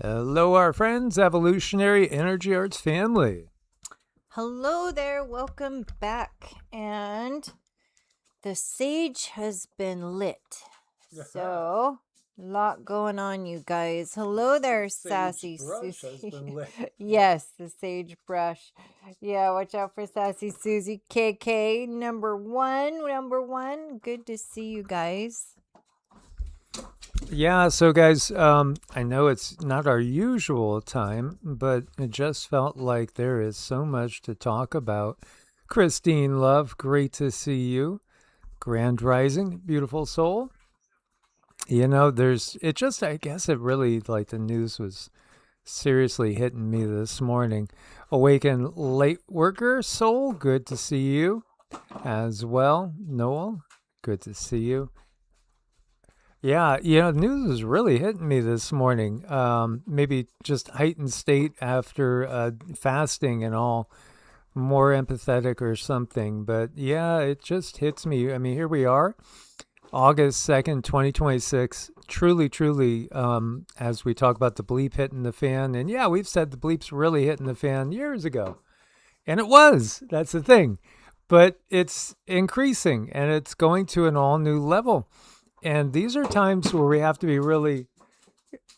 Hello, our friends, evolutionary energy arts family. Hello there, welcome back. And the sage has been lit. So, a lot going on, you guys. Hello there, sassy Susie. Yes, the sage brush. Yeah, watch out for sassy Susie. KK, number one. Good to see you guys. Yeah, so guys, I know it's not our usual time, but it just felt like there is so much to talk about. Christine Love, great to see you. Grand Rising, beautiful soul. You know, I guess it really, like, the news was seriously hitting me this morning. Awaken late worker soul, good to see you as well. Noel, good to see you. Yeah, news was really hitting me this morning. Maybe just heightened state after fasting and all, more empathetic or something. But yeah, it just hits me. I mean, here we are, August 2nd, 2026. Truly, as we talk about the bleep hitting the fan. And yeah, we've said the bleep's really hitting the fan years ago. And it was. That's the thing. But it's increasing and it's going to an all new level. And these are times where we have to be really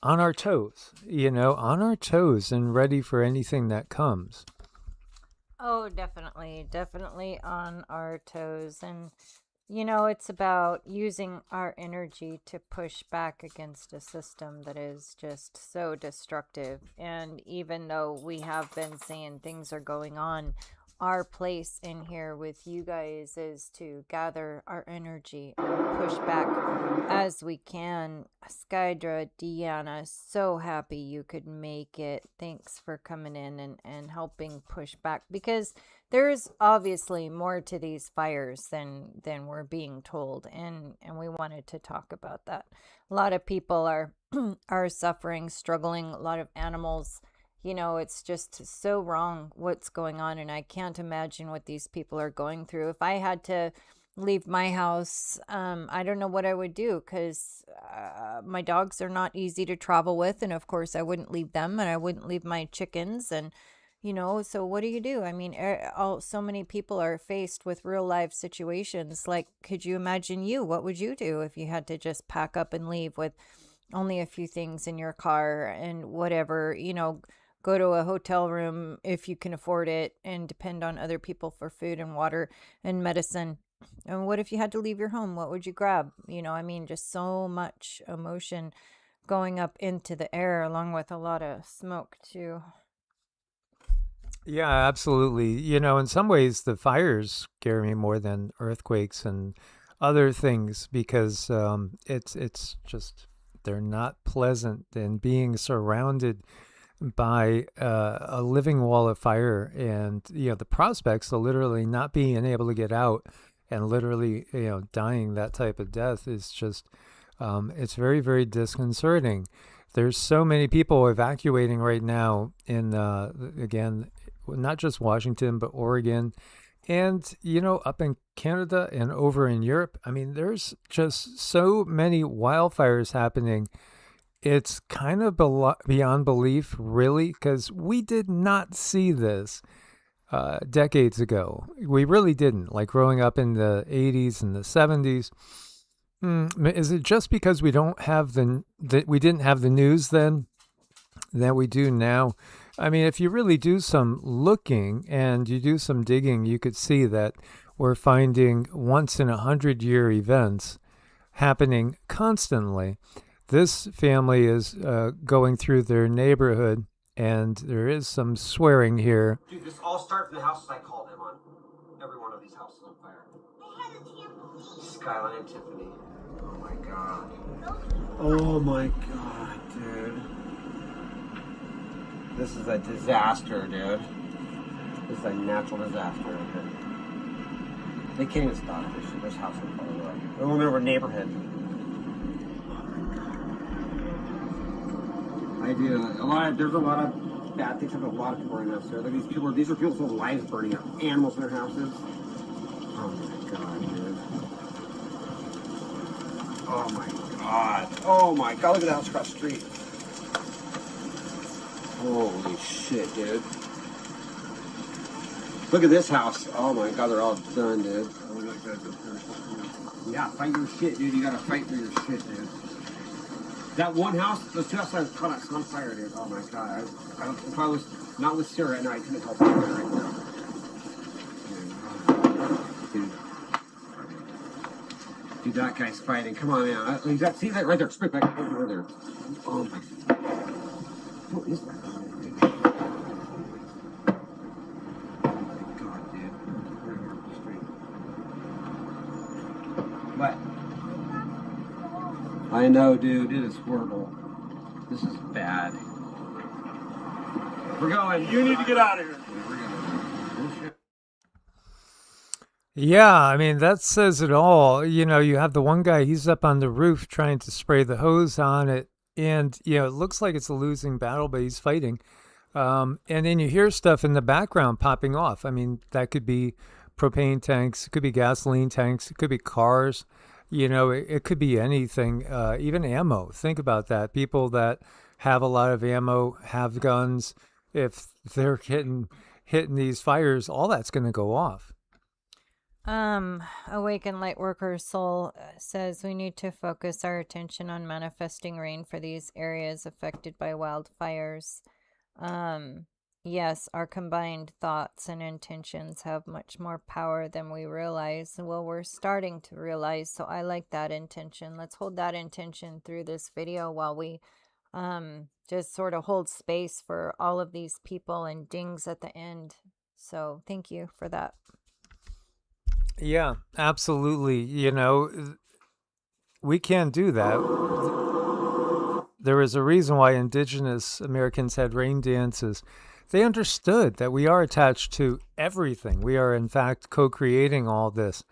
on our toes, on our toes and ready for anything that comes. Oh, definitely on our toes. And it's about using our energy to push back against a system that is just so destructive. And even though we have been saying things are going on, our place in here with you guys is to gather our energy and push back as we can. Skydra, Deanna, so happy you could make it. Thanks for coming in and helping push back, because there's obviously more to these fires than we're being told, and we wanted to talk about that. A lot of people are are suffering, struggling. A lot of animals, it's just so wrong what's going on, and I can't imagine what these people are going through. If I had to leave my house, I don't know what I would do, because my dogs are not easy to travel with, and of course I wouldn't leave them, and I wouldn't leave my chickens, and so what do you do? I mean, so many people are faced with real life situations. Like, could you imagine what would you do if you had to just pack up and leave with only a few things in your car and whatever, go to a hotel room if you can afford it, and depend on other people for food and water and medicine? And what if you had to leave your home? What would you grab? I mean, just so much emotion going up into the air, along with a lot of smoke too. Yeah, absolutely. In some ways, the fires scare me more than earthquakes and other things because it's just they're not pleasant. And being surrounded by a living wall of fire, and the prospects of literally not being able to get out and literally dying that type of death is just it's very, very disconcerting. There's so many people evacuating right now in again, not just Washington but Oregon, and up in Canada and over in Europe. I mean, there's just so many wildfires happening. It's kind of beyond belief, really, because we did not see this decades ago. We really didn't. Like growing up in the 80s and the 70s. Is it just because we don't have that we didn't have the news then that we do now? I mean, if you really do some looking and you do some digging, you could see that we're finding once in 100-year events happening constantly. This family is going through their neighborhood, and there is some swearing here. Dude, this all started from the houses I called him on. Every one of these houses on fire. They had a trampoline. Skyline and Tiffany. Oh my god. Oh my god, dude. This is a disaster, dude. This is a natural disaster right here. They can't even stop this shit. This house on fire. They're in our neighborhood. There's a lot of bad things happen. A lot of people right now, sir. Like these are people's lives burning up. Animals in their houses. Oh my god, dude. Oh my god. Oh my god, look at the house across the street. Holy shit, dude. Look at this house. Oh my god, they're all done, dude. Yeah, fight your shit, dude. You gotta fight for your shit, dude. That one house, those two houses caught on fire, dude. Oh my god. If I was not with Sarah right now, I couldn't help it right now. Dude, that guy's fighting. Come on, man. See that right there? Spit back over there. Oh my. What is that? God, dude. What? I know, dude. It is horrible. This is bad. We're going. You need to get out of here. We're going. Yeah, I mean, that says it all. You know, you have the one guy, he's up on the roof trying to spray the hose on it. And, you know, it looks like it's a losing battle, but he's fighting. And then you hear stuff in the background popping off. I mean, that could be propane tanks, it could be gasoline tanks, it could be cars. You know, it could be anything, even ammo. Think about that. People that have a lot of ammo, have guns, if they're hitting these fires, all that's going to go off. Awakened Lightworker Soul says we need to focus our attention on manifesting rain for these areas affected by wildfires. Yes, our combined thoughts and intentions have much more power than we realize. Well, we're starting to realize, so I like that intention. Let's hold that intention through this video while we just sort of hold space for all of these people and dings at the end. So thank you for that. Yeah, absolutely. You know, we can't do that. There is a reason why indigenous Americans had rain dances. They understood that we are attached to everything. We are, in fact, co-creating all this.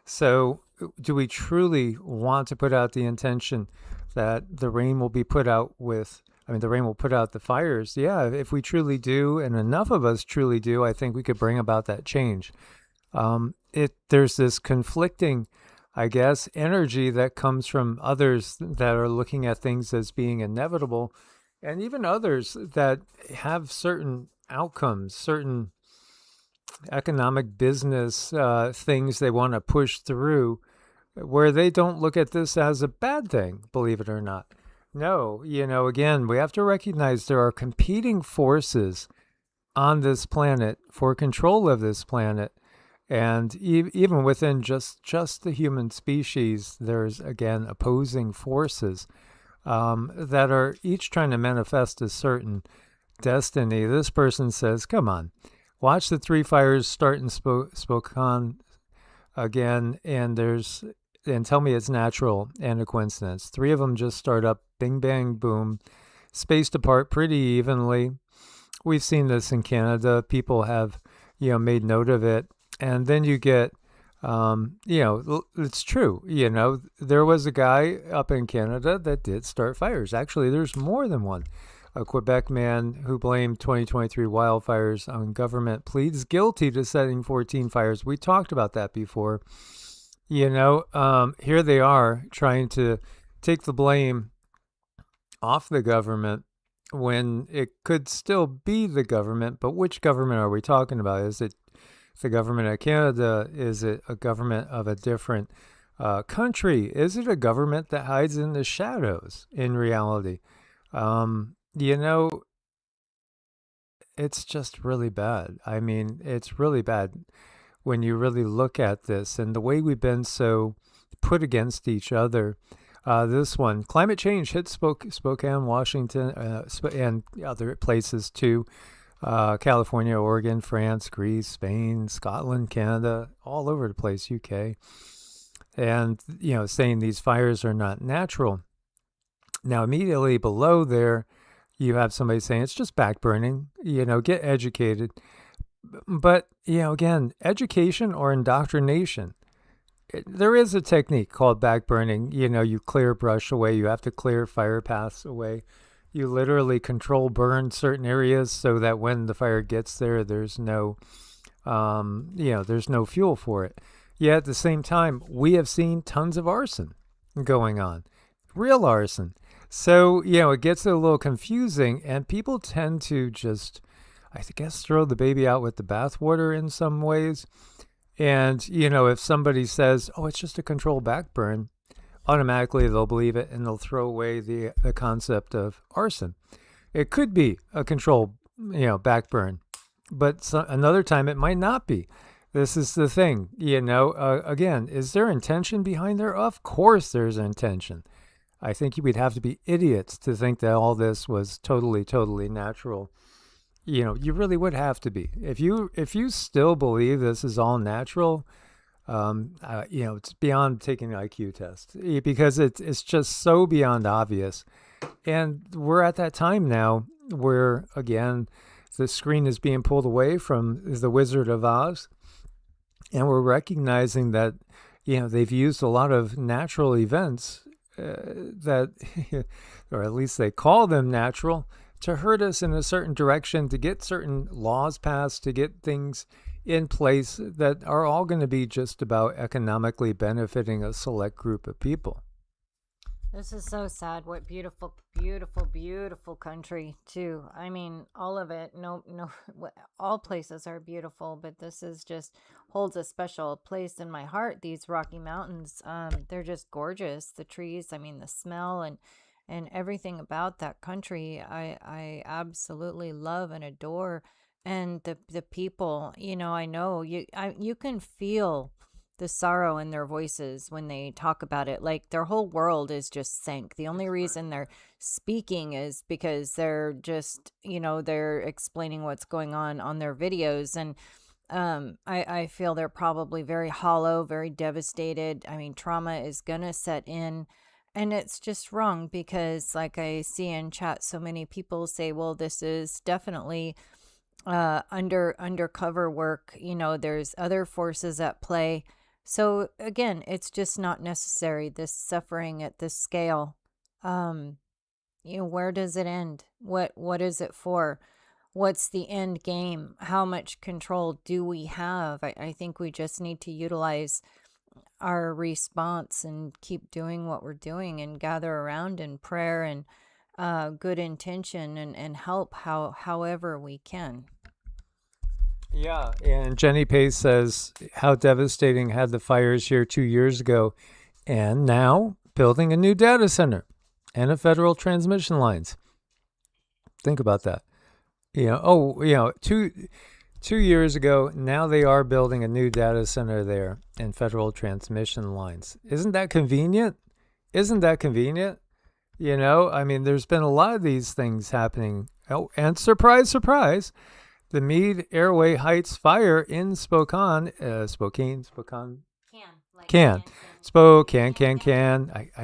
So do we truly want to put out the intention that the rain will be put out with, the rain will put out the fires? Yeah, if we truly do, and enough of us truly do, I think we could bring about that change. There's this conflicting, I guess, energy that comes from others that are looking at things as being inevitable, and even others that have certain outcomes, certain economic business things they want to push through, where they don't look at this as a bad thing, believe it or not. No, you know, again, we have to recognize there are competing forces on this planet for control of this planet. And even within just the human species, there's, again, opposing forces that are each trying to manifest a certain destiny. This person says, come on, watch the 3 fires start in Spokane again, and tell me it's natural and a coincidence. 3 of them just start up, bing, bang, boom, spaced apart pretty evenly. We've seen this in Canada. People have, made note of it. And then you get, it's true. There was a guy up in Canada that did start fires. Actually, there's more than one. A Quebec man who blamed 2023 wildfires on government pleads guilty to setting 14 fires. We talked about that before. Here they are trying to take the blame off the government when it could still be the government. But which government are we talking about? Is it the government of Canada? Is it a government of a different country? Is it a government that hides in the shadows in reality? It's just really bad. I mean, it's really bad when you really look at this and the way we've been so put against each other. This one, climate change hit Spokane, Washington, and other places too. California, Oregon, France, Greece, Spain, Scotland, Canada, all over the place, UK. And, saying these fires are not natural. Now, immediately below there, you have somebody saying it's just backburning, get educated. But, again, education or indoctrination, there is a technique called backburning. You clear brush away. You have to clear fire paths away. You literally control burn certain areas so that when the fire gets there, there's no, there's no fuel for it. Yet at the same time, we have seen tons of arson going on, real arson. So, it gets a little confusing, and people tend to just, I guess, throw the baby out with the bathwater in some ways. And, if somebody says, oh, it's just a controlled backburn, automatically they'll believe it and they'll throw away the concept of arson. It could be a controlled, backburn, but another time it might not be. This is the thing, again, is there intention behind there? Of course there's intention. I think we'd have to be idiots to think that all this was totally, totally natural. You really would have to be. If you still believe this is all natural, it's beyond taking an IQ test because it's just so beyond obvious. And we're at that time now where, again, the screen is being pulled away from the Wizard of Oz. And we're recognizing that, they've used a lot of natural events that, or at least they call them natural, to hurt us in a certain direction, to get certain laws passed, to get things in place that are all going to be just about economically benefiting a select group of people. This is so sad. What beautiful, beautiful, beautiful country too. I mean, all of it. No, all places are beautiful, but this is just holds a special place in my heart. These Rocky Mountains, they're just gorgeous. The trees, I mean, the smell and everything about that country, I absolutely love and adore. And the people, I know you can feel the sorrow in their voices when they talk about it. Like their whole world is just sank. The only reason they're speaking is because they're just, they're explaining what's going on their videos. And I feel they're probably very hollow, very devastated. I mean, trauma is gonna set in. And it's just wrong because, like I see in chat, so many people say, well, this is definitely undercover work. There's other forces at play. So again, it's just not necessary, this suffering at this scale. Where does it end? What is it for? What's the end game? How much control do we have? I think we just need to utilize our response and keep doing what we're doing and gather around in prayer and good intention and help however we can. Yeah, and Jenny Pace says, how devastating had the fires here 2 years ago, and now building a new data center and a federal transmission lines. Think about that. 2 years ago, now they are building a new data center there and federal transmission lines. Isn't that convenient? I mean, there's been a lot of these things happening. Oh, and surprise, surprise, the Meade Airway Heights fire in Spokane. I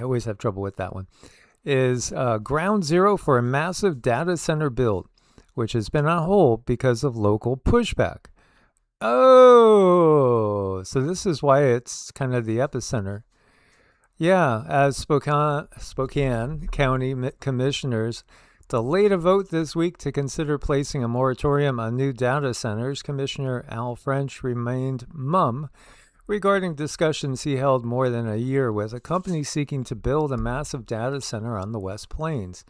always have trouble with that one. Is ground zero for a massive data center build, which has been on hold because of local pushback. Oh, so this is why it's kind of the epicenter. Yeah, as Spokane County commissioners delayed a vote this week to consider placing a moratorium on new data centers, Commissioner Al French remained mum regarding discussions he held more than a year with a company seeking to build a massive data center on the West Plains.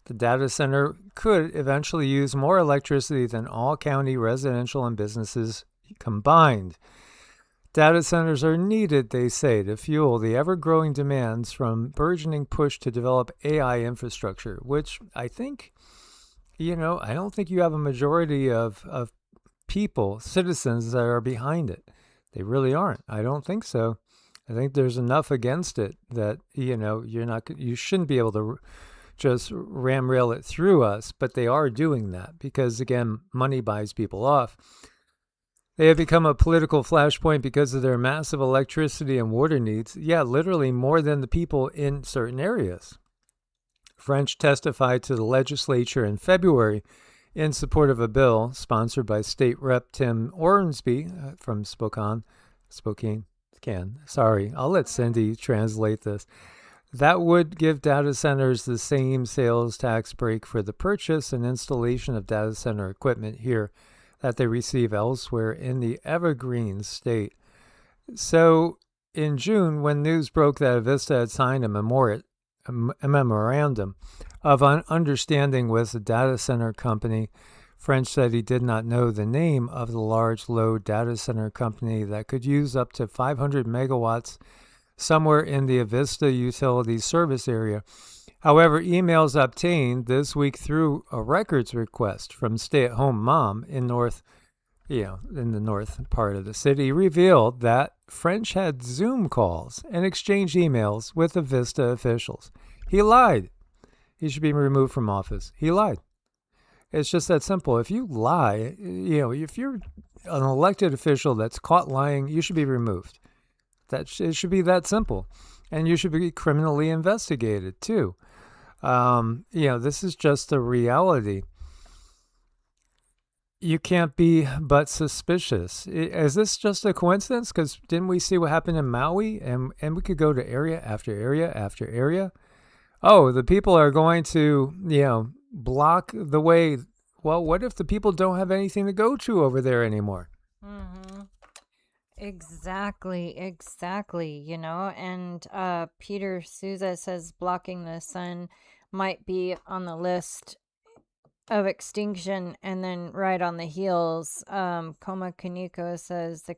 The data center could eventually use more electricity than all county residential and businesses combined. Data centers are needed, they say, to fuel the ever-growing demands from burgeoning push to develop AI infrastructure, which I think, I don't think you have a majority of people, citizens that are behind it. They really aren't. I don't think so. I think there's enough against it that, you shouldn't be able to just rail it through us, but they are doing that because, again, money buys people off. They have become a political flashpoint because of their massive electricity and water needs. Yeah, literally more than the people in certain areas. French testified to the legislature in February in support of a bill sponsored by State Rep Tim Ormsby from Spokane. Sorry, I'll let Cindy translate this. That would give data centers the same sales tax break for the purchase and installation of data center equipment here that they receive elsewhere in the Evergreen state. So in June, when news broke that Avista had signed a a memorandum of understanding with a data center company. French said he did not know the name of the large load data center company that could use up to 500 megawatts somewhere in the Avista utility service area. However, emails obtained this week through a records request from stay-at-home mom in the north part of the city revealed that French had Zoom calls and exchanged emails with the Vista officials. He lied. He should be removed from office. He lied. It's just that simple. If you lie, if you're an elected official that's caught lying, you should be removed. It should be that simple. And you should be criminally investigated too. This is just a reality. You can't be but suspicious. Is this just a coincidence? Because didn't we see what happened in Maui? And we could go to area after area after area. Oh, the people are going to, block the way. Well, what if the people don't have anything to go to over there anymore? Mm-hmm. Exactly. And Peter Souza says blocking the sun might be on the list of extinction, and then right on the heels, Koma Kaneko says the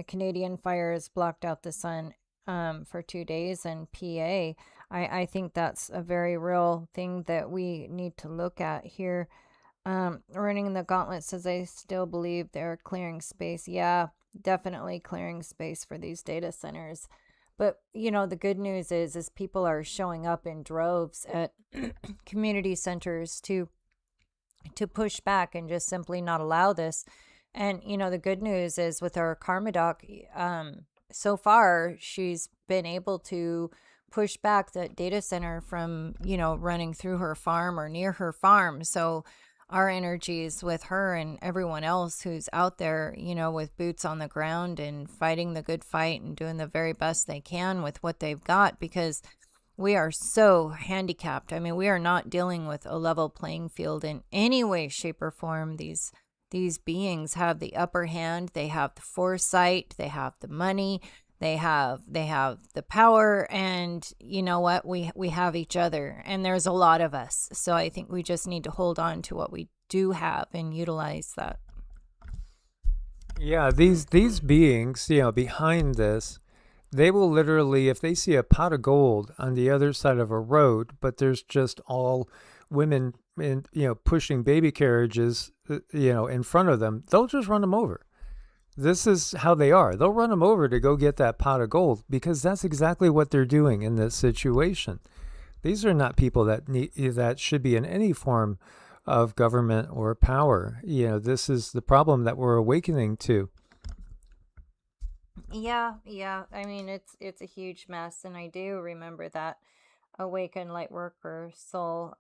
Canadian fires blocked out the sun for 2 days in PA. I think that's a very real thing that we need to look at here. Running the Gauntlet says I still believe they're clearing space. Yeah, definitely clearing space for these data centers. But the good news is people are showing up in droves at community centers to push back and just simply not allow this. And the good news is with our Karma doc, so far she's been able to push back that data center from running through her farm or near her farm. So our energies with her and everyone else who's out there, with boots on the ground and fighting the good fight and doing the very best they can with what they've got, because we are so handicapped. I mean, we are not dealing with a level playing field in any way, shape, or form. These beings have the upper hand. They have the foresight. They have the money. They have the power. And you know what? We have each other. And there's a lot of us. So I think we just need to hold on to what we do have and utilize that. Yeah, these beings, behind this, they will literally, if they see a pot of gold on the other side of a road, but there's just all women pushing baby carriages, in front of them, they'll just run them over. This is how they are. They'll run them over to go get that pot of gold, because that's exactly what they're doing in this situation. These are not people that should be in any form of government or power. This is the problem that we're awakening to. Yeah. I mean, it's a huge mess, and I do remember that Awakened Lightworker soul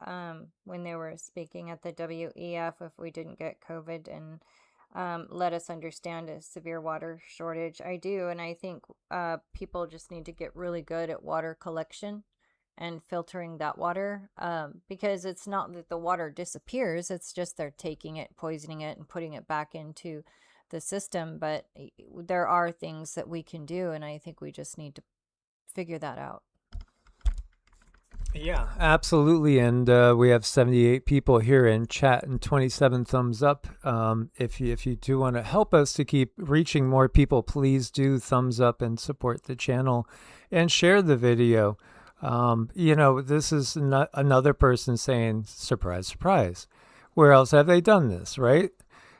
when they were speaking at the WEF if we didn't get COVID and let us understand a severe water shortage. I do, and I think people just need to get really good at water collection and filtering that water, because it's not that the water disappears, it's just they're taking it, poisoning it, and putting it back into the system. But there are things that we can do, and I think we just need to figure that out. Yeah, absolutely. And we have 78 people here in chat and 27 thumbs up. If you do want to help us to keep reaching more people, please do thumbs up and support the channel and share the video. This is another person saying, surprise, surprise. Where else have they done this, right?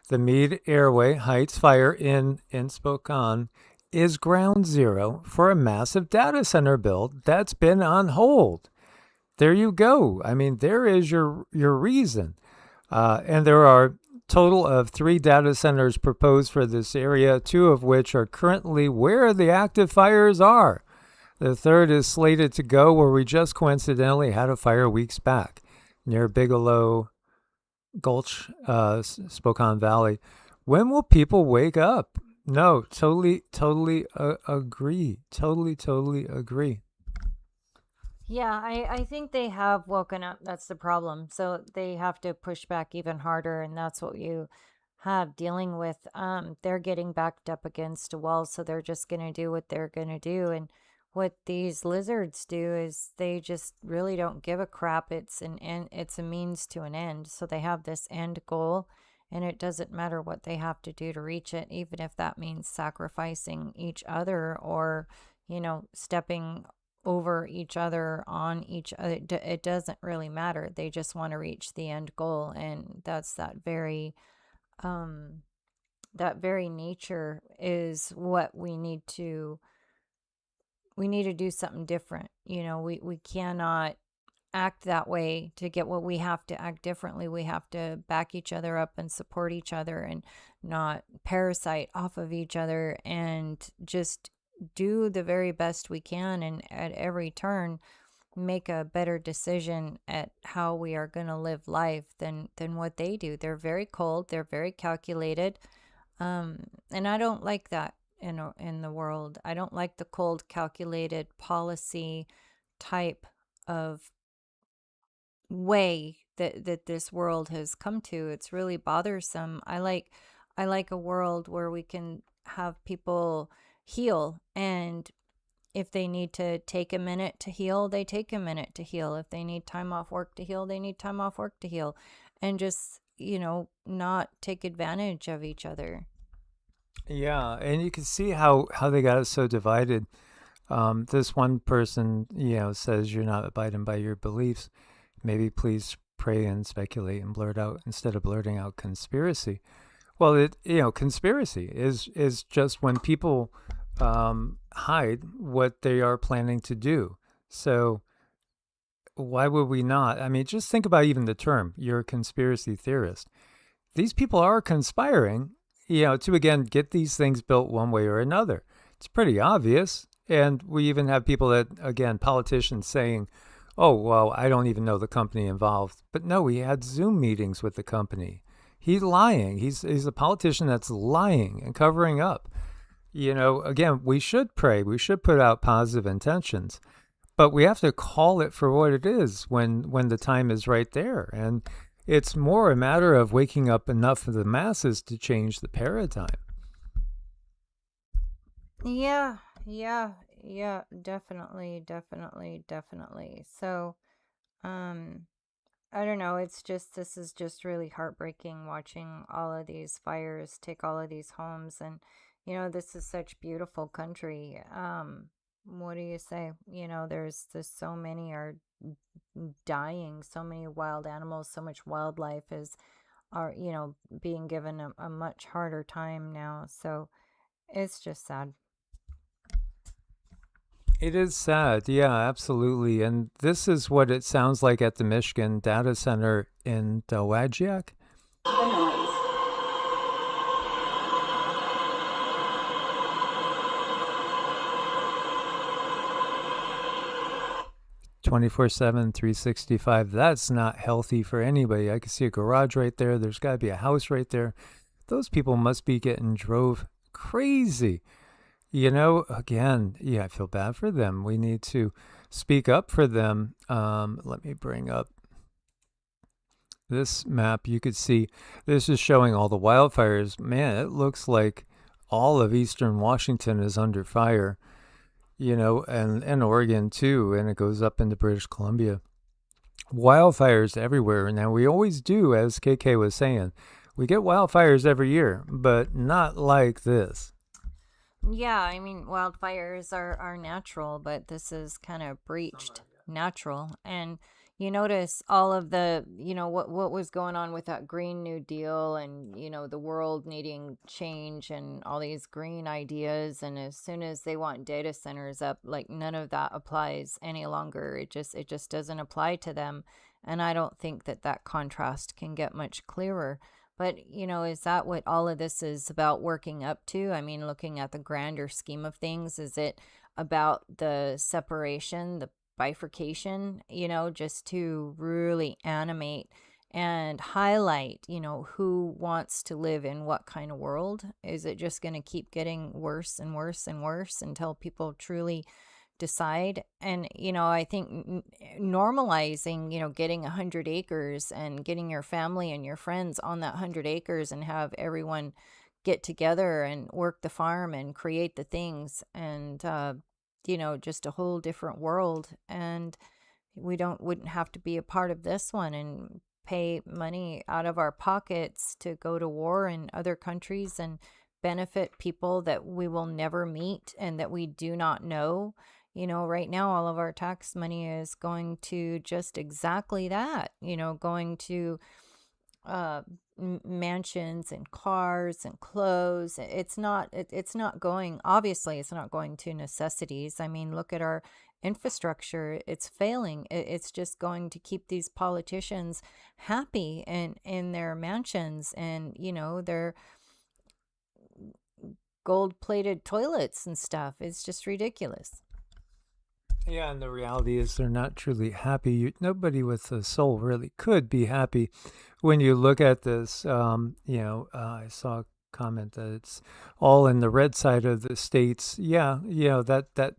The Meade Airway Heights fire in Spokane is ground zero for a massive data center build that's been on hold. There you go. I mean, there is your reason. And there are total of 3 data centers proposed for this area, 2 of which are currently where the active fires are. The third is slated to go where we just coincidentally had a fire weeks back, near Bigelow Gulch, Spokane Valley. When will people wake up? No, totally agree. Totally agree. Yeah, I think they have woken up. That's the problem. So they have to push back even harder, and that's what you have dealing with. They're getting backed up against a wall, so they're just going to do what they're going to do. And what these lizards do is they just really don't give a crap. It's an end, it's a means to an end. So they have this end goal, and it doesn't matter what they have to do to reach it, even if that means sacrificing each other or, stepping over each other on each other. It doesn't really matter. They just want to reach the end goal, and that's um that very nature is what we need to do something different. We cannot act that way to get what we have to act differently. We have to back each other up and support each other and not parasite off of each other and just do the very best we can, and at every turn make a better decision at how we are going to live life than what they do. They're very cold, they're very calculated. And I don't like that in the world. I don't like the cold, calculated policy type of way that this world has come to. It's really bothersome. I like a world where we can have people heal, and if they need to take a minute to heal, they take a minute to heal. If they need time off work to heal, they need time off work to heal, and just, not take advantage of each other. Yeah, and you can see how they got it so divided. This one person, says you're not abiding by your beliefs. Maybe please pray and speculate and blurt out instead of blurting out conspiracy. Well, conspiracy is just when people hide what they are planning to do. So why would we not? I mean, just think about even the term. You're a conspiracy theorist. These people are conspiring, to again get these things built one way or another. It's pretty obvious. And we even have people that, again, politicians saying, oh, well, I don't even know the company involved. But no, he had Zoom meetings with the company. He's lying. He's a politician that's lying and covering up. Again, we should pray. We should put out positive intentions. But we have to call it for what it is when the time is right there. And it's more a matter of waking up enough of the masses to change the paradigm. Yeah, yeah, definitely. So, um, I don't know. This is just really heartbreaking watching all of these fires take all of these homes. And, this is such beautiful country. What do you say? There's so many are dying, so many wild animals, so much wildlife are, being given a much harder time now. So it's just sad. It is sad. Yeah, absolutely. And this is what it sounds like at the Michigan data center in Dowagiac. The noise. 24/7, 365. That's not healthy for anybody. I can see a garage right there. There's got to be a house right there. Those people must be getting drove crazy. Again, yeah, I feel bad for them. We need to speak up for them. Let me bring up this map. You could see this is showing all the wildfires. Man, it looks like all of eastern Washington is under fire. And Oregon too, and it goes up into British Columbia. Wildfires everywhere. Now, we always do, as KK was saying, we get wildfires every year, but not like this. Yeah, I mean, wildfires are natural, but this is kind of breached natural. And you notice all of the, what was going on with that Green New Deal and, the world needing change and all these green ideas. And as soon as they want data centers up, like none of that applies any longer. It just doesn't apply to them. And I don't think that contrast can get much clearer. But, is that what all of this is about working up to? I mean, looking at the grander scheme of things, is it about the separation, the bifurcation, just to really animate and highlight, who wants to live in what kind of world? Is it just going to keep getting worse and worse and worse until people truly decide? And I think normalizing, getting 100 acres and getting your family and your friends on that 100 acres and have everyone get together and work the farm and create the things and just a whole different world, and we wouldn't have to be a part of this one and pay money out of our pockets to go to war in other countries and benefit people that we will never meet and that we do not know. Right now, all of our tax money is going to just exactly that, going to uh, mansions and cars and clothes. It's not going, obviously, it's not going to necessities. I mean, look at our infrastructure. It's failing. It's just going to keep these politicians happy and in their mansions and, their gold-plated toilets and stuff. It's just ridiculous. Yeah, and the reality is they're not truly happy. Nobody with a soul really could be happy. When you look at this, I saw a comment that it's all in the red side of the states. Yeah, that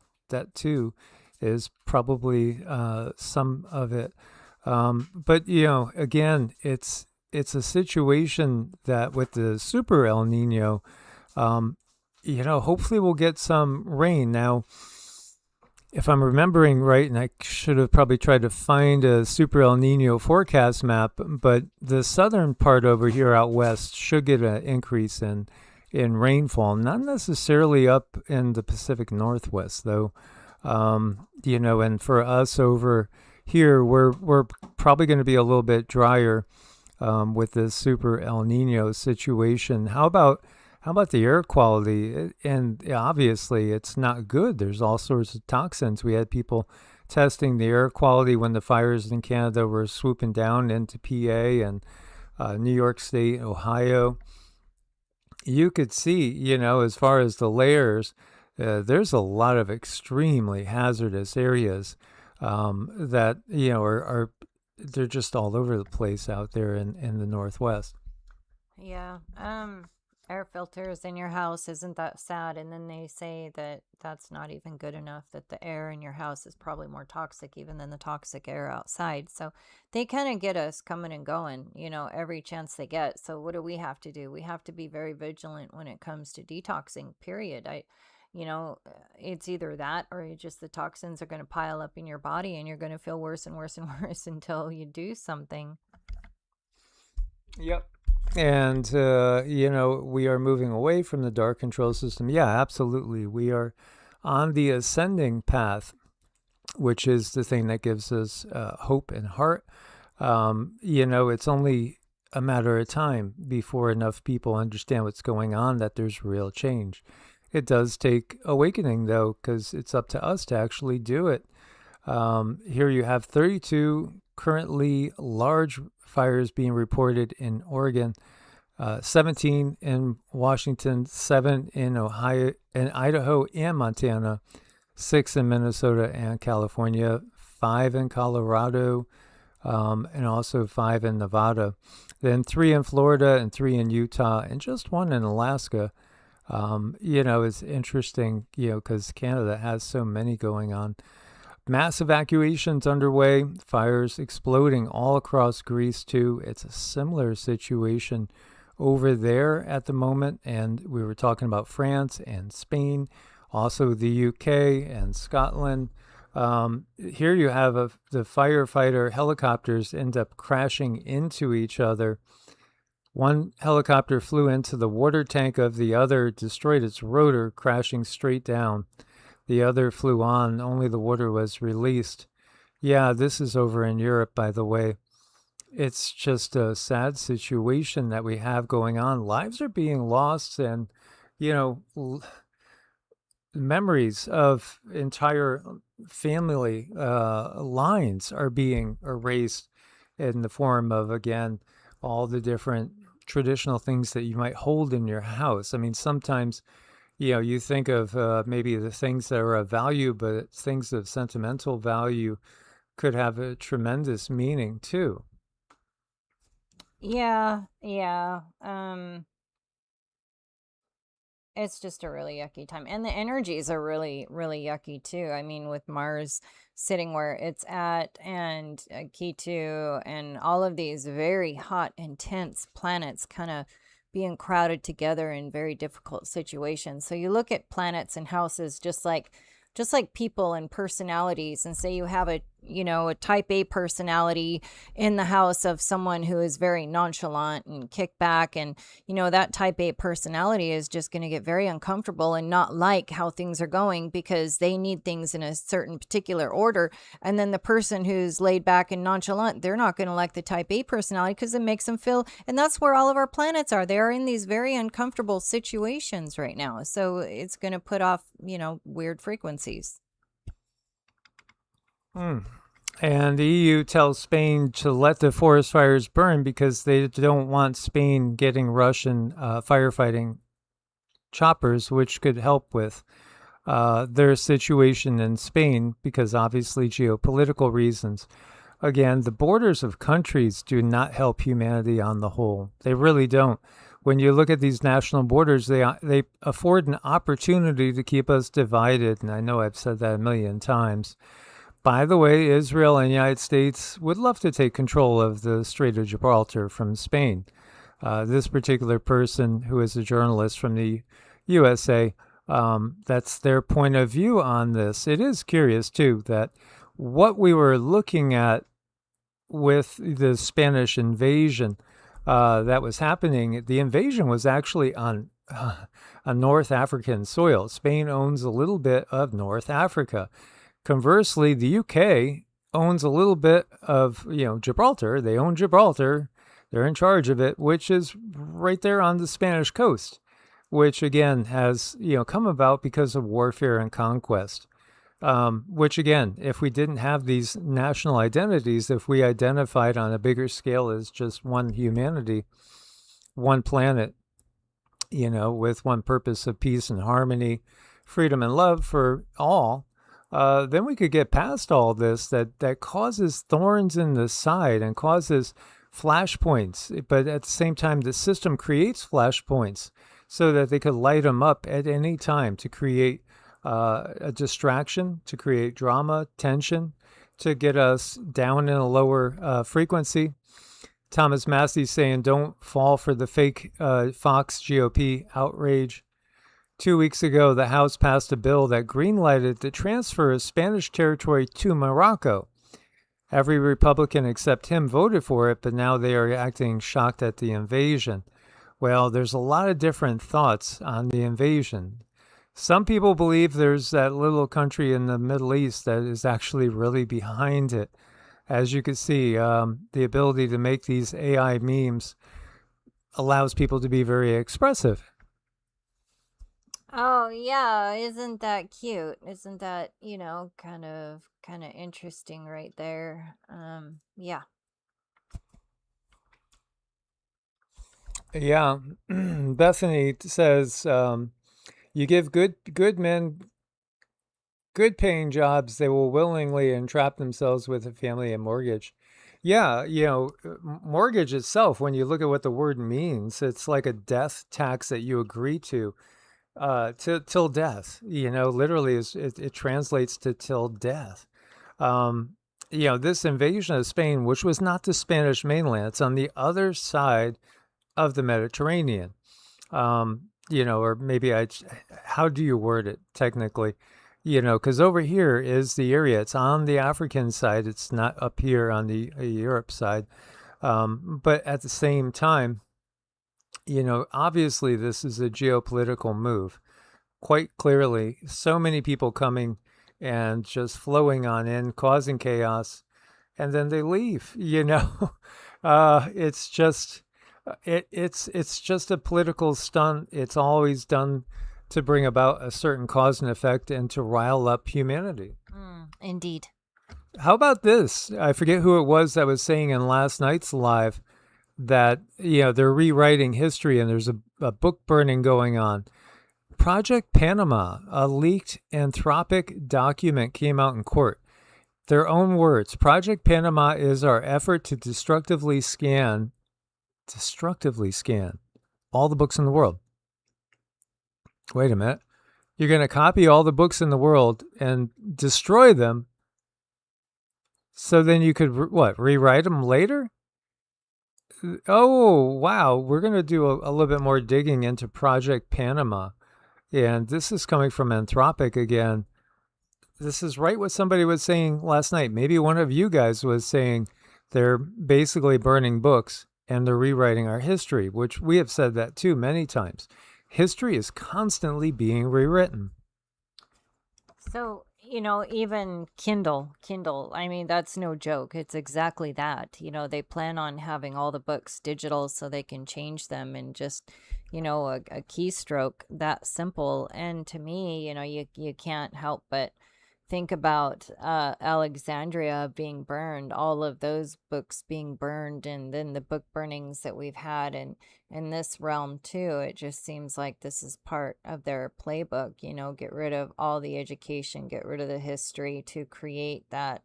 too is probably some of it. But again, it's a situation that with the super El Nino, hopefully we'll get some rain now. If I'm remembering right, and I should have probably tried to find a super El Nino forecast map, but the southern part over here out west should get an increase in rainfall. Not necessarily up in the Pacific Northwest, though. And for us over here, we're probably going to be a little bit drier with this super El Nino situation. How about the air quality? And obviously, it's not good. There's all sorts of toxins. We had people testing the air quality when the fires in Canada were swooping down into PA and New York State, Ohio. You could see, as far as the layers, there's a lot of extremely hazardous areas that, are they're just all over the place out there in the Northwest. Yeah. Air filters in your house, isn't that sad? And then they say that that's not even good enough, that the air in your house is probably more toxic even than the toxic air outside. So they kind of get us coming and going, every chance they get. So what do we have to do? We have to be very vigilant when it comes to detoxing, period. It's either that or just the toxins are going to pile up in your body and you're going to feel worse and worse and worse until you do something. Yep. And, we are moving away from the dark control system. Yeah, absolutely. We are on the ascending path, which is the thing that gives us hope and heart. It's only a matter of time before enough people understand what's going on, that there's real change. It does take awakening, though, because it's up to us to actually do it. Here you have 32 currently large fires being reported in Oregon, 17 in Washington, 7 in Ohio and Idaho and Montana, 6 in Minnesota and California, 5 in Colorado, and also 5 in Nevada, then 3 in Florida and 3 in Utah, and just 1 in Alaska. It's interesting, because Canada has so many going on. Mass evacuations underway, fires exploding all across Greece too. It's a similar situation over there at the moment, and we were talking about France and Spain, also the UK and Scotland. Here you have the firefighter helicopters end up crashing into each other. One helicopter flew into the water tank of the other, destroyed its rotor, crashing straight down. The other flew on, only the water was released. Yeah, this is over in Europe, by the way. It's just a sad situation that we have going on. Lives are being lost, and, memories of entire family lines are being erased in the form of, again, all the different traditional things that you might hold in your house. I mean, sometimes you think of maybe the things that are of value, but things of sentimental value could have a tremendous meaning too. Yeah. It's just a really yucky time. And the energies are really, really yucky too. I mean, with Mars sitting where it's at, and Ketu, and all of these very hot, intense planets kind of being crowded together in very difficult situations. So you look at planets and houses just like just like people and personalities, and say you have a type A personality in the house of someone who is very nonchalant and kick back, and that type A personality is just going to get very uncomfortable and not like how things are going because they need things in a certain particular order. And then the person who's laid back and nonchalant, they're not going to like the type A personality because it makes them feel, and that's where all of our planets are. They are in these very uncomfortable situations right now. So it's going to put off, weird frequencies. And the EU tells Spain to let the forest fires burn because they don't want Spain getting Russian firefighting choppers, which could help with their situation in Spain because obviously geopolitical reasons. Again, the borders of countries do not help humanity on the whole. They really don't. When you look at these national borders, they afford an opportunity to keep us divided. And I know I've said that a million times. By the way, Israel and the United States would love to take control of the Strait of Gibraltar from Spain. This particular person, who is a journalist from the USA, that's their point of view on this. It is curious, too, that what we were looking at with the Spanish invasion that was happening, the invasion was actually on North African soil. Spain owns a little bit of North Africa. Conversely, the UK owns a little bit of, Gibraltar. They own Gibraltar. They're in charge of it, which is right there on the Spanish coast, which again has, come about because of warfare and conquest. Which again, if we didn't have these national identities, if we identified on a bigger scale as just one humanity, one planet, with one purpose of peace and harmony, freedom and love for all, then we could get past all this that causes thorns in the side and causes flashpoints. But at the same time, the system creates flashpoints so that they could light them up at any time to create a distraction, to create drama, tension, to get us down in a lower frequency. Thomas Massey saying, don't fall for the fake Fox GOP outrage. 2 weeks ago, the House passed a bill that greenlighted the transfer of Spanish territory to Morocco. Every Republican except him voted for it, but now they are acting shocked at the invasion. Well, there's a lot of different thoughts on the invasion. Some people believe there's that little country in the Middle East that is actually really behind it. As you can see, the ability to make these AI memes allows people to be very expressive. Oh yeah, isn't that cute? Isn't that, kind of interesting right there? Yeah. Yeah. Bethany says, you give good men good paying jobs, they will willingly entrap themselves with a family and mortgage. Yeah, mortgage itself, when you look at what the word means, it's like a death tax that you agree to till death. Literally it translates to till death. This invasion of Spain, which was not the Spanish mainland, it's on the other side of the Mediterranean. Or maybe how do you word it technically? Because over here is the area. It's on the African side. It's not up here on the Europe side. But at the same time, obviously this is a geopolitical move. Quite clearly, so many people coming and just flowing on in, causing chaos, and then they leave. It's just it's just a political stunt. It's always done to bring about a certain cause and effect and to rile up humanity. Indeed. How about this? I forget who it was that was saying in last night's live that they're rewriting history and there's a book burning going on. Project Panama, a leaked Anthropic document, came out in court. Their own words. Project Panama is our effort to destructively scan all the books in the world. Wait a minute. You're going to copy all the books in the world and destroy them so then you could, rewrite them later? Oh, wow. We're going to do a little bit more digging into Project Panama. And this is coming from Anthropic again. this is right what somebody was saying last night. Maybe one of you guys was saying they're basically burning books and they're rewriting our history, which we have said that too many times. History is constantly being rewritten. So, even Kindle, I mean, that's no joke. It's exactly that. They plan on having all the books digital so they can change them in just, a keystroke that simple. And to me, you can't help but think about Alexandria being burned, all of those books being burned, and then the book burnings that we've had in this realm too. It just seems like this is part of their playbook, get rid of all the education, get rid of the history to create that,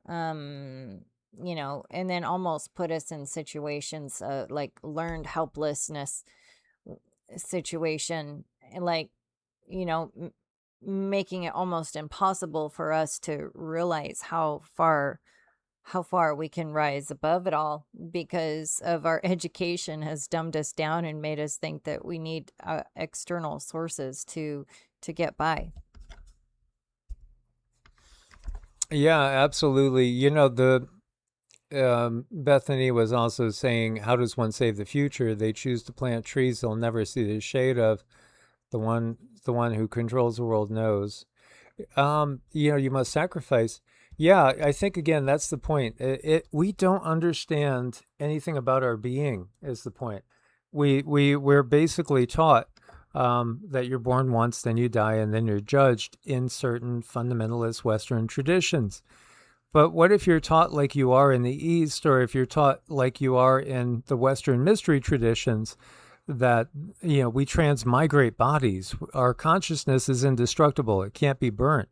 and then almost put us in situations like learned helplessness situation, like, making it almost impossible for us to realize how far we can rise above it all, because of our education has dumbed us down and made us think that we need external sources to get by. Yeah, absolutely. The Bethany was also saying, how does one save the future? They choose to plant trees they'll never see the shade of. The one who controls the world knows. You must sacrifice. Yeah, I think again that's the point. We don't understand anything about our being is the point. We're basically taught that you're born once, then you die, and then you're judged in certain fundamentalist Western traditions. But what if you're taught like you are in the East, or if you're taught like you are in the Western mystery traditions, that we transmigrate bodies. Our consciousness is indestructible. It can't be burnt.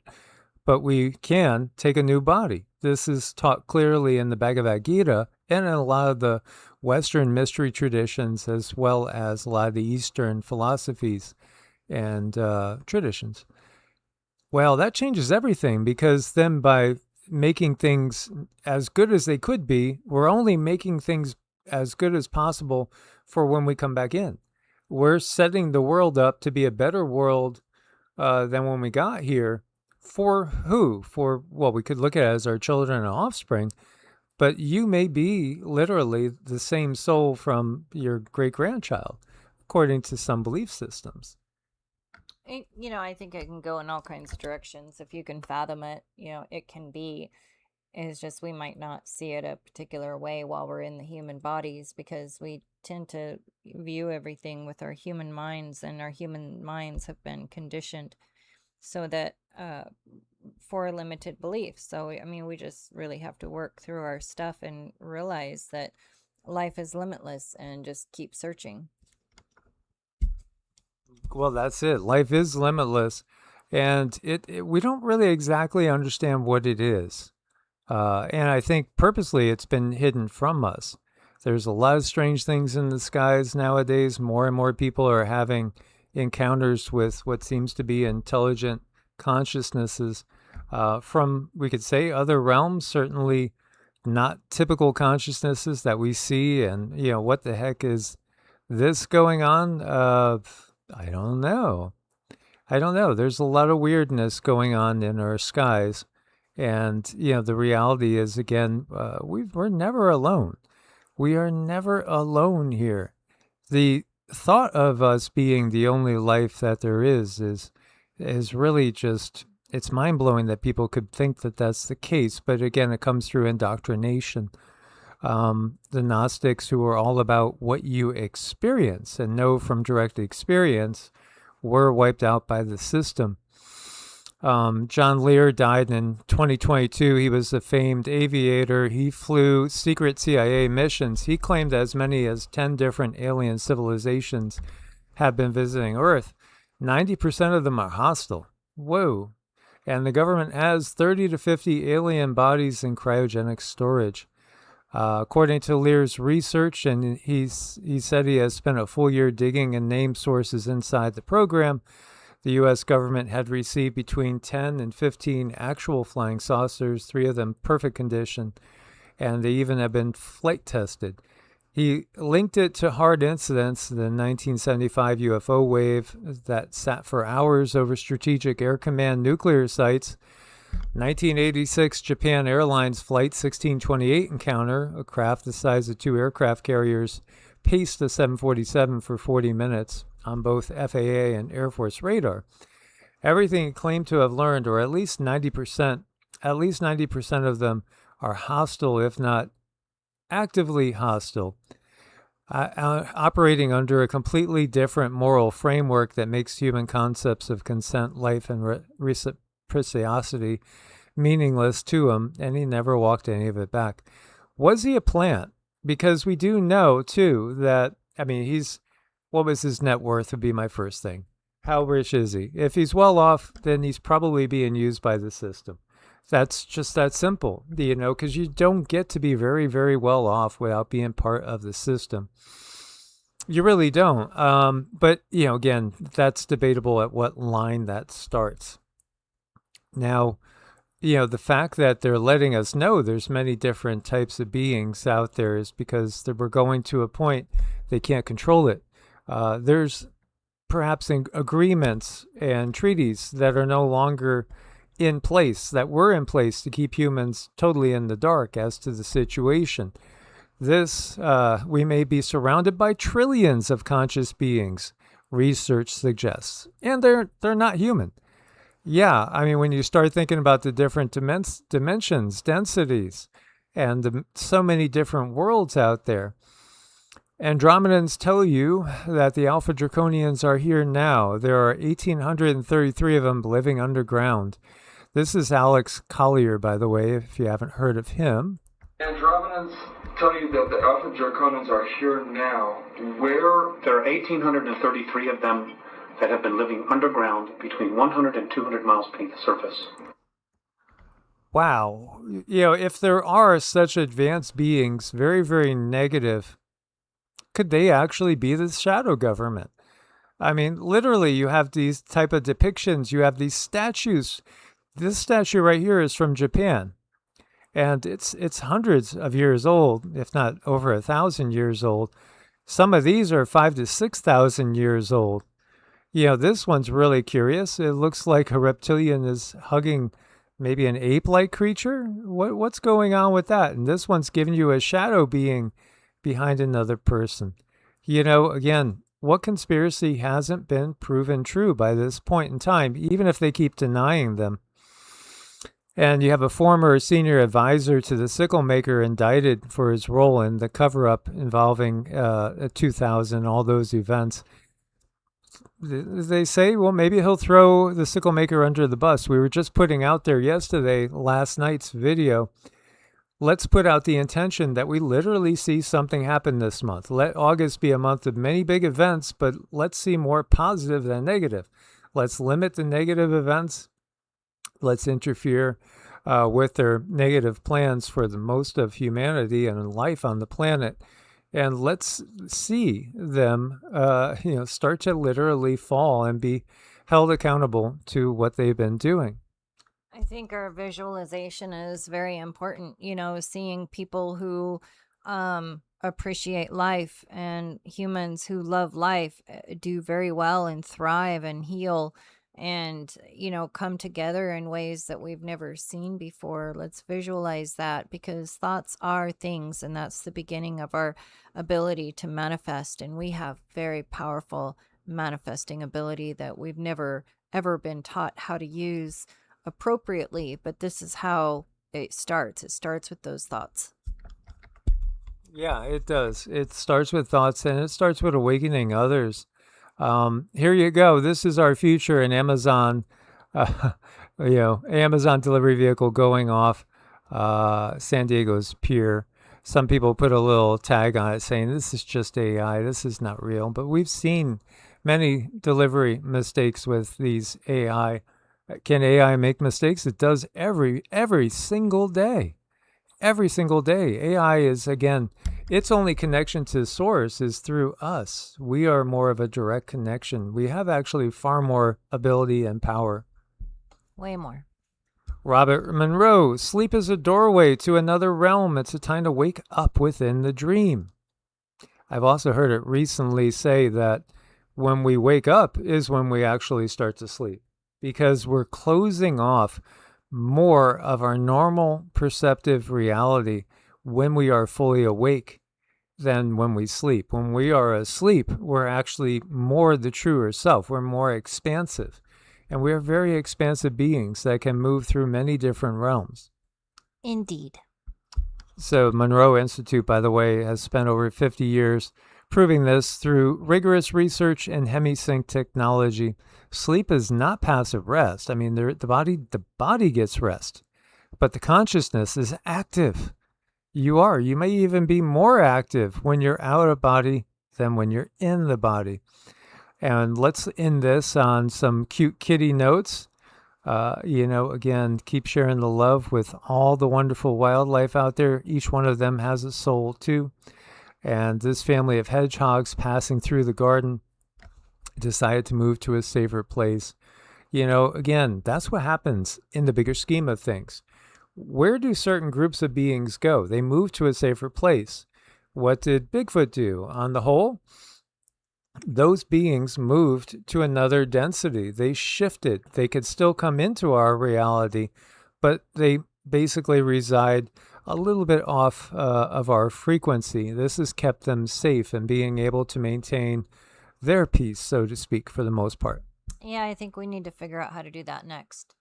But we can take a new body. This is taught clearly in the Bhagavad Gita and in a lot of the Western mystery traditions, as well as a lot of the Eastern philosophies and traditions. Well, that changes everything, because then by making things as good as they could be, we're only making things as good as possible for when we come back in. We're setting the world up to be a better world than when we got here. For who? Well, we could look at it as our children and offspring, but you may be literally the same soul from your great-grandchild, according to some belief systems. I think it can go in all kinds of directions. If you can fathom it, it can be. It's just we might not see it a particular way while we're in the human bodies, because we tend to view everything with our human minds, and our human minds have been conditioned so that for limited beliefs. So, I mean, we just really have to work through our stuff and realize that life is limitless and just keep searching. Well, that's it. Life is limitless, and we don't really exactly understand what it is. And I think purposely it's been hidden from us. There's a lot of strange things in the skies nowadays. More and more people are having encounters with what seems to be intelligent consciousnesses from, we could say, other realms, certainly not typical consciousnesses that we see. And, what the heck is this going on? I don't know. There's a lot of weirdness going on in our skies. And, the reality is, again, we're never alone. We are never alone here. The thought of us being the only life that there is really just, it's mind-blowing that people could think that that's the case. But again, it comes through indoctrination. The Gnostics, who are all about what you experience and know from direct experience, were wiped out by the system. John Lear died in 2022. He was a famed aviator. He flew secret CIA missions. He claimed as many as 10 different alien civilizations have been visiting Earth. 90% of them are hostile. Whoa. And the government has 30 to 50 alien bodies in cryogenic storage. According to Lear's research, and he said he has spent a full year digging and named sources inside the program, the U.S. government had received between 10 and 15 actual flying saucers, 3 of them perfect condition, and they even have been flight tested. He linked it to hard incidents, the 1975 UFO wave that sat for hours over Strategic Air Command nuclear sites, 1986 Japan Airlines Flight 1628 encounter, a craft the size of 2 aircraft carriers, paced the 747 for 40 minutes on both FAA and Air Force radar. Everything it claimed to have learned, or at least 90% of them are hostile, if not actively hostile, operating under a completely different moral framework that makes human concepts of consent, life, and reciprocity meaningless to him, and he never walked any of it back. Was he a plant? Because we do know, too, that, what was his net worth would be my first thing. How rich is he? If he's well off, then he's probably being used by the system. That's just that simple, because you don't get to be very, very well off without being part of the system. You really don't. But, again, that's debatable at what line that starts. Now, the fact that they're letting us know there's many different types of beings out there is because we're going to a point they can't control it. There's perhaps agreements and treaties that are no longer in place, that were in place to keep humans totally in the dark as to the situation. We may be surrounded by trillions of conscious beings, research suggests, and they're not human. Yeah, when you start thinking about the different dimensions, densities, and so many different worlds out there, Andromedans tell you that the Alpha Draconians are here now. There are 1,833 of them living underground. This is Alex Collier, by the way, if you haven't heard of him. Andromedans tell you that the Alpha Draconians are here now. Where? There are 1,833 of them that have been living underground between 100 and 200 miles beneath the surface. Wow. If there are such advanced beings, very, very negative, could they actually be the shadow government? Literally, you have these type of depictions. You have these statues. This statue right here is from Japan. And it's hundreds of years old, if not over 1,000 years old. Some of these are 5,000 to 6,000 years old. This one's really curious. It looks like a reptilian is hugging maybe an ape-like creature. What's going on with that? And this one's giving you a shadow being behind another person. Again, what conspiracy hasn't been proven true by this point in time, even if they keep denying them? And you have a former senior advisor to the sickle maker indicted for his role in the cover-up involving 2000, all those events. They say, well, maybe he'll throw the sickle maker under the bus. We were just putting out there yesterday, last night's video. Let's put out the intention that we literally see something happen this month. Let August be a month of many big events, but let's see more positive than negative. Let's limit the negative events. Let's interfere with their negative plans for the most of humanity and life on the planet. And let's see them, start to literally fall and be held accountable to what they've been doing. I think our visualization is very important, seeing people who appreciate life and humans who love life do very well and thrive and heal and, come together in ways that we've never seen before. Let's visualize that, because thoughts are things, and that's the beginning of our ability to manifest. And we have very powerful manifesting ability that we've never, ever been taught how to use appropriately, but this is how it starts. It starts with those thoughts. Yeah, it does. It starts with thoughts, and it starts with awakening others. Here you go. This is our future in Amazon, Amazon delivery vehicle going off San Diego's pier. Some people put a little tag on it saying this is just AI. This is not real. But we've seen many delivery mistakes with these AI. Can AI make mistakes? It does every single day. Every single day. AI is, again, its only connection to source is through us. We are more of a direct connection. We have actually far more ability and power. Way more. Robert Monroe, sleep is a doorway to another realm. It's a time to wake up within the dream. I've also heard it recently say that when we wake up is when we actually start to sleep, because we're closing off more of our normal perceptive reality when we are fully awake than when we sleep. When we are asleep, we're actually more the truer self. We're more expansive. And we're very expansive beings that can move through many different realms. Indeed. So Monroe Institute, by the way, has spent over 50 years proving this through rigorous research and hemisync technology. Sleep is not passive rest. I mean, the body gets rest, but the consciousness is active. You may even be more active when you're out of body than when you're in the body. And let's end this on some cute kitty notes. Again, keep sharing the love with all the wonderful wildlife out there. Each one of them has a soul too. And this family of hedgehogs passing through the garden decided to move to a safer place. Again, that's what happens in the bigger scheme of things. Where do certain groups of beings go? They move to a safer place. What did Bigfoot do? On the whole, those beings moved to another density. They shifted. They could still come into our reality, but they basically reside a little bit off of our frequency. This has kept them safe and being able to maintain their peace, so to speak, for the most part. Yeah, I think we need to figure out how to do that next.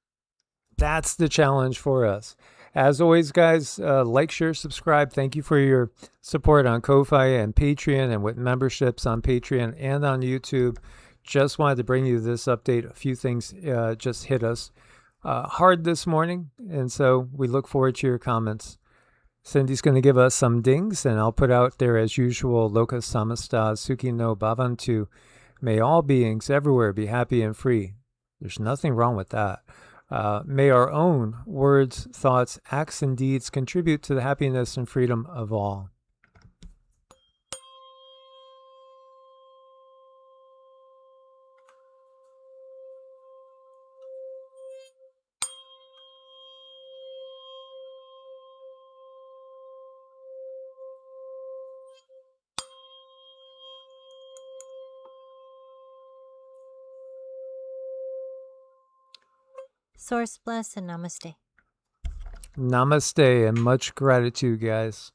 That's the challenge for us. As always, guys, like, share, subscribe. Thank you for your support on Ko-Fi and Patreon and with memberships on Patreon and on YouTube. Just wanted to bring you this update. A few things just hit us hard this morning, and so we look forward to your comments. Cindy's going to give us some dings, and I'll put out there as usual, Loka Samasta Suki no Bhavantu. May all beings everywhere be happy and free. There's nothing wrong with that. May our own words, thoughts, acts, and deeds contribute to the happiness and freedom of all. Source bless and namaste. Namaste and much gratitude, guys.